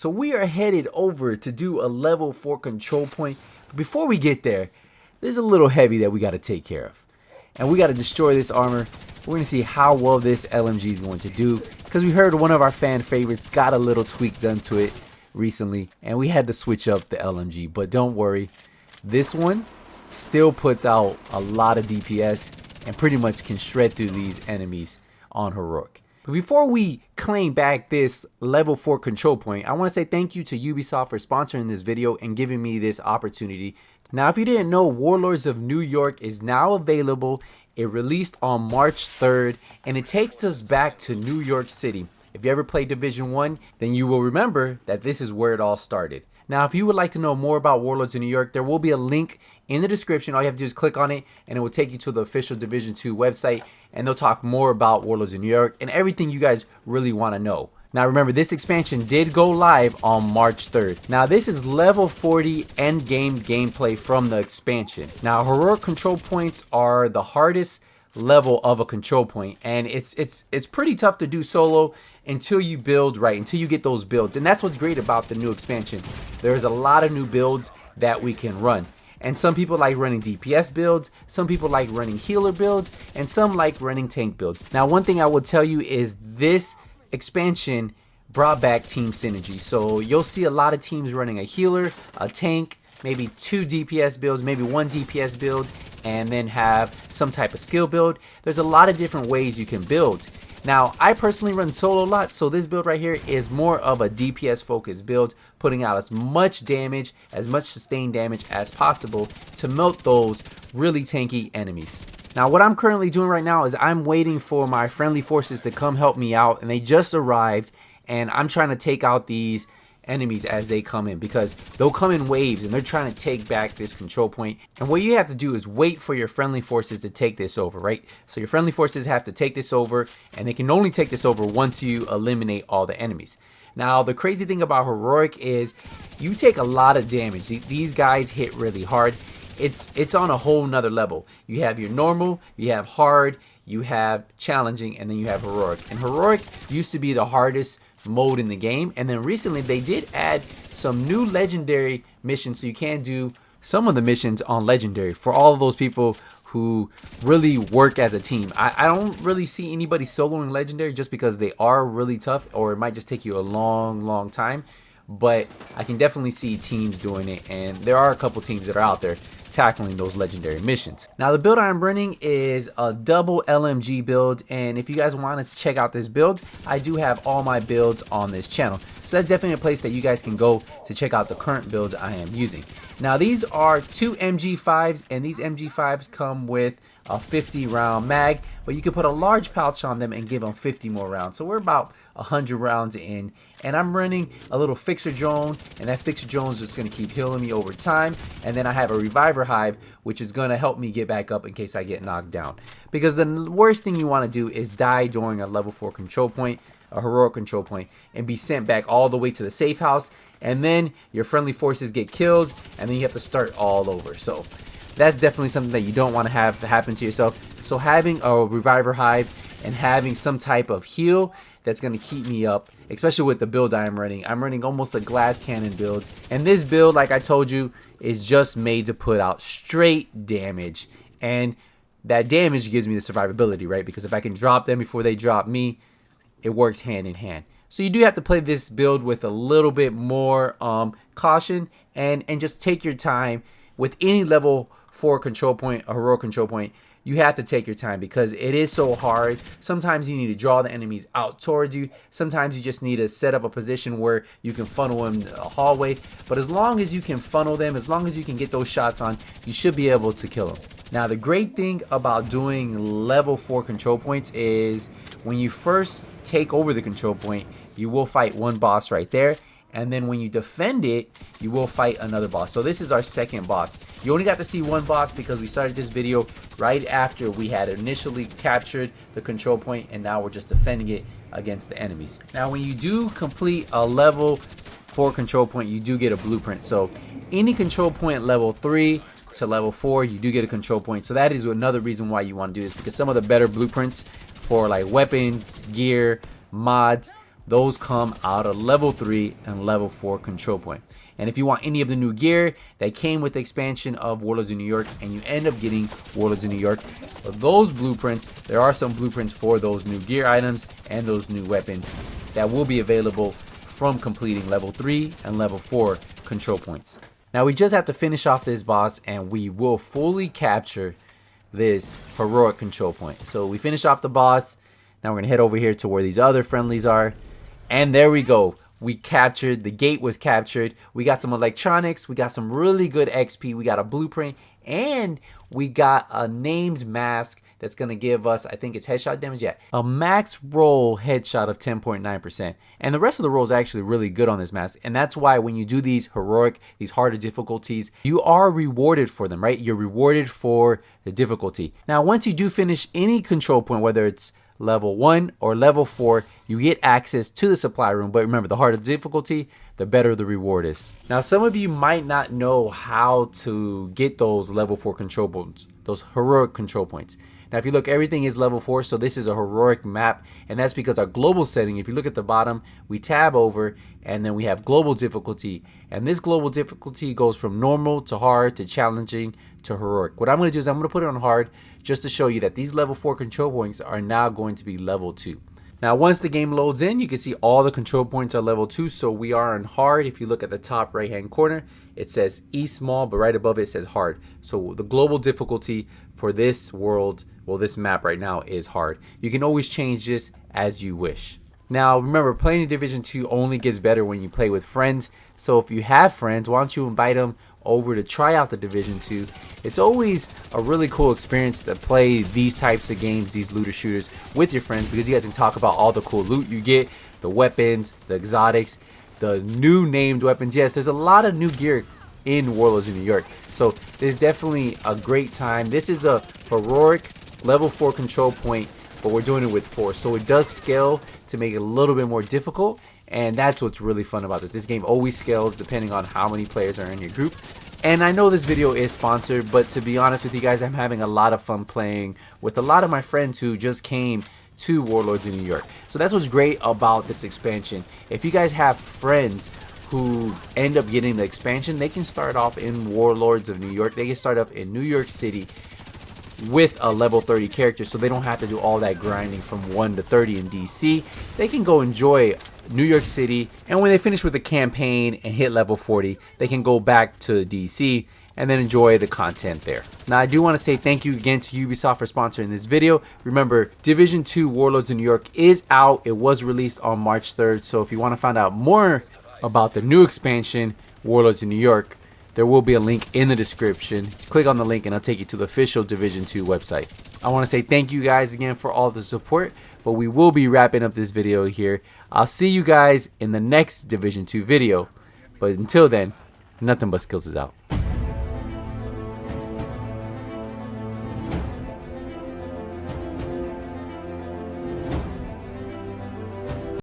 So we are headed over to do a level 4 control point. But before we get there, there's a little heavy that we got to take care of. And we got to destroy this armor. We're going to see how well this LMG is going to do. Because we heard one of our fan favorites got a little tweak done to it recently. And we had to switch up the LMG. But don't worry. This one still puts out a lot of DPS. And pretty much can shred through these enemies on Heroic. But before we claim back this level 4 control point, I want to say thank you to Ubisoft for sponsoring this video and giving me this opportunity. Now, if you didn't know, Warlords of New York is now available. It released on March 3rd, and it takes us back to New York City. If you ever played Division 1, then you will remember that this is where it all started. Now, if you would like to know more about Warlords of New York, there will be a link in the description. All you have to do is click on it, and it will take you to the official Division 2 website, and they'll talk more about Warlords of New York and everything you guys really want to know. Now, remember, this expansion did go live on March 3rd. Now, this is level 40 endgame gameplay from the expansion. Now, Heroic control points are the hardest level of a control point, and it's pretty tough to do solo until you build right, until you get those builds. And that's what's great about the new expansion. There's a lot of new builds that we can run. And some people like running DPS builds, some people like running healer builds, and some like running tank builds. Now, one thing I will tell you is this expansion brought back team synergy. So you'll see a lot of teams running a healer, a tank, maybe 2 DPS builds, maybe 1 DPS build, and then have some type of skill build. There's a lot of different ways you can build. Now, I personally run solo a lot, so this build right here is more of a DPS focused build, putting out as much damage, as much sustained damage as possible to melt those really tanky enemies. Now, what I'm currently doing right now is I'm waiting for my friendly forces to come help me out, and they just arrived, and I'm trying to take out these enemies as they come in, because they'll come in waves and they're trying to take back this control point. And what you have to do is wait for your friendly forces to take this over, right? So your friendly forces have to take this over, and they can only take this over once you eliminate all the enemies. Now, the crazy thing about Heroic is you take a lot of damage. These guys hit really hard. It's on a whole nother level. You have your normal, you have hard, you have challenging, and then you have Heroic. And Heroic used to be the hardest mode in the game, and then recently they did add some new legendary missions, so you can do some of the missions on legendary for all of those people who really work as a team. I don't really see anybody soloing legendary just because they are really tough, or it might just take you a long time, but I can definitely see teams doing it, and there are a couple teams that are out there tackling those legendary missions. Now, the build I'm running is a double LMG build, and if you guys want to check out this build, I do have all my builds on this channel, so that's definitely a place that you guys can go to check out the current build I am using. Now, these are 2 MG5s, and these MG5s come with a 50 round mag, but you can put a large pouch on them and give them 50 more rounds. So we're about 100 rounds in, and I'm running a little fixer drone, and that fixer drone is just going to keep healing me over time. And then I have a reviver hive, which is going to help me get back up in case I get knocked down, because the worst thing you want to do is die during a level 4 control point, a Heroic control point, and be sent back all the way to the safe house, and then your friendly forces get killed, and then you have to start all over. So that's definitely something that you don't want to have happen to yourself. So having a reviver hive and having some type of heal that's going to keep me up, especially with the build I'm running almost a glass cannon build, and this build, like I told you, is just made to put out straight damage, and that damage gives me the survivability, right? Because if I can drop them before they drop me, it works hand in hand. So you do have to play this build with a little bit more caution, and just take your time with any level 4 control point, a Heroic control point. You have to take your time because it is so hard. Sometimes you need to draw the enemies out towards you. Sometimes you just need to set up a position where you can funnel them a hallway. But as long as you can funnel them, as long as you can get those shots on, you should be able to kill them. Now, the great thing about doing level 4 control points is when you first take over the control point, you will fight one boss right there. And then when you defend it, you will fight another boss. So this is our second boss. You only got to see one boss because we started this video right after we had initially captured the control point, and now we're just defending it against the enemies. Now, when you do complete a level 4 control point, you do get a blueprint. So any control point level 3 to level 4, you do get a control point. So that is another reason why you want to do this, because some of the better blueprints for like weapons, gear, mods, those come out of level 3 and level 4 control point. And if you want any of the new gear that came with the expansion of Warlords of New York and you end up getting Warlords of New York, those blueprints, there are some blueprints for those new gear items and those new weapons that will be available from completing level 3 and level 4 control points. Now we just have to finish off this boss and we will fully capture this heroic control point. So we finish off the boss. Now we're going to head over here to where these other friendlies are. And there we go. We captured, the gate was captured. We got some electronics. We got some really good XP. We got a blueprint. And we got a named mask that's going to give us, I think it's headshot damage. Yeah, a max roll headshot of 10.9%. And the rest of the rolls are actually really good on this mask. And that's why when you do these heroic, these harder difficulties, you are rewarded for them, right? You're rewarded for the difficulty. Now, once you do finish any control point, whether it's level 1 or level 4, you get access to the supply room. But remember, the harder the difficulty, the better the reward is. Now, some of you might not know how to get those level 4 control points, those heroic control points. Now, if you look, everything is level 4, so this is a heroic map, and that's because our global setting, if you look at the bottom, we tab over, and then we have global difficulty, and this global difficulty goes from normal to hard to challenging to heroic. What I'm going to do is I'm going to put it on hard just to show you that these level 4 control points are now going to be level 2. Now, once the game loads in, you can see all the control points are level 2, so we are on hard. If you look at the top right hand corner, it says E small, but right above it says hard. So the global difficulty for this world, well, this map right now is hard. You can always change this as you wish. Now, remember, playing in Division 2 only gets better when you play with friends. So if you have friends, why don't you invite them over to try out the Division 2. It's always a really cool experience to play these types of games, these looter shooters, with your friends, because you guys can talk about all the cool loot you get, the weapons, the exotics, the new named weapons. Yes, there's a lot of new gear in Warlords of New York, so there's definitely a great time. This is a heroic level 4 control point, but we're doing it with force, so it does scale to make it a little bit more difficult. And that's what's really fun about this. This game always scales depending on how many players are in your group. And I know this video is sponsored, but to be honest with you guys, I'm having a lot of fun playing with a lot of my friends who just came to Warlords of New York. So that's what's great about this expansion. If you guys have friends who end up getting the expansion, they can start off in Warlords of New York. They can start off in New York City with a level 30 character, so they don't have to do all that grinding from 1 to 30 in DC. They can go enjoy New York City, and when they finish with the campaign and hit level 40, they can go back to DC and then enjoy the content there. Now, I do want to say thank you again to Ubisoft for sponsoring this video. Remember, Division 2 Warlords of New York is out. It was released on March 3rd, so if you want to find out more about the new expansion, Warlords of New York, there will be a link in the description. Click on the link and I'll take you to the official Division 2 website. I want to say thank you guys again for all the support, but we will be wrapping up this video here. I'll see you guys in the next Division 2 video, but until then, nothing but skills is out.